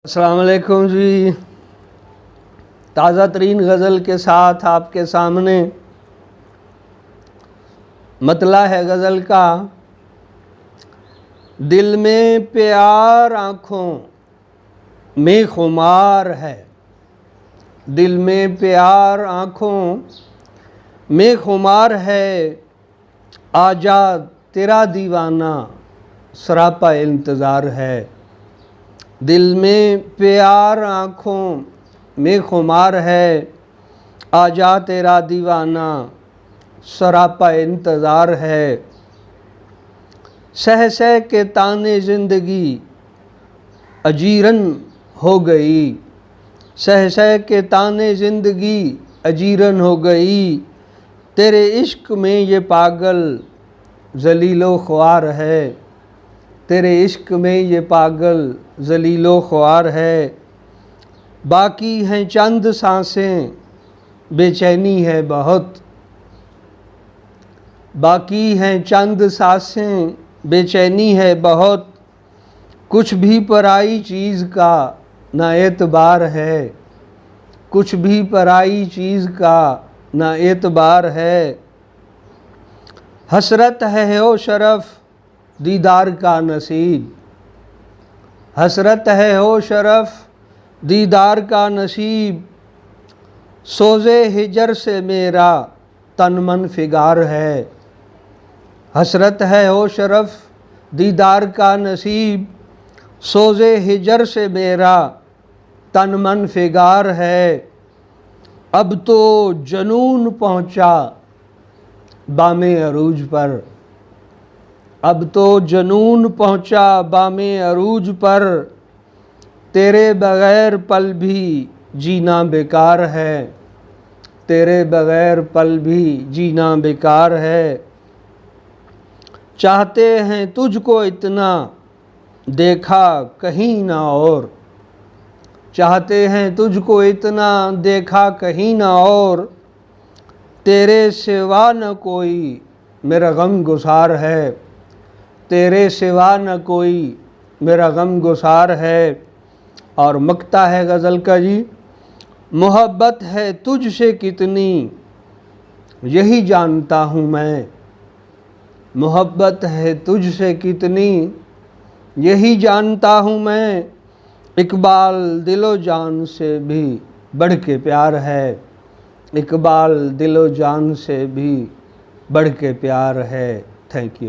अस्सलाम वालेकुम जी। ताज़ा तरीन गज़ल के साथ आपके सामने मतला है गज़ल का। दिल में प्यार आँखों में खुमार है, दिल में प्यार आँखों में खुमार है। आजा तेरा दीवाना सरापा इंतज़ार है। दिल में प्यार आँखों में खुमार है, आजा तेरा दीवाना सरापा इंतज़ार है। सह सह के ताने ज़िंदगी अजीरन हो गई, सह सह के ताने ज़िंदगी अजीरन हो गई। तेरे इश्क में ये पागल ज़लीलो ख्वार है, तेरे इश्क में ये पागल ज़लीलो ख्वार है। बाकी हैं चंद सांसें बेचैनी है बहुत, बाकी हैं चंद सांसें बेचैनी है बहुत। कुछ भी पराई चीज़ का ना एतबार है, कुछ भी पराई चीज़ का ना एतबार है। हसरत है ओ शरफ़ दीदार का नसीब, हसरत है ओ शरफ़ दीदार का नसीब। सोज़े हिजर से मेरा तन मन फिगार है, हसरत है ओ शरफ़ दीदार का नसीब। सोज़े हिजर से मेरा तन मन फिगार है। अब तो जनून पहुँचा बामे अरूज पर, अब तो जनून पहुँचा बामे अरूज पर। तेरे बग़ैर पल भी जीना बेकार है, तेरे बग़ैर पल भी जीना बेकार है। चाहते हैं तुझको इतना देखा कहीं ना और, चाहते हैं तुझको इतना देखा कहीं ना और। तेरे सिवा न कोई मेरा गम गुसार है, तेरे सिवा न कोई मेरा गम गुसार है। और मकता है गज़ल का जी। मोहब्बत है तुझसे कितनी यही जानता हूँ मैं, मोहब्बत है तुझसे कितनी यही जानता हूँ मैं। इकबाल दिलो जान से भी बढ़ के प्यार है, इकबाल दिलो जान से भी बढ़ के प्यार है। Thank you.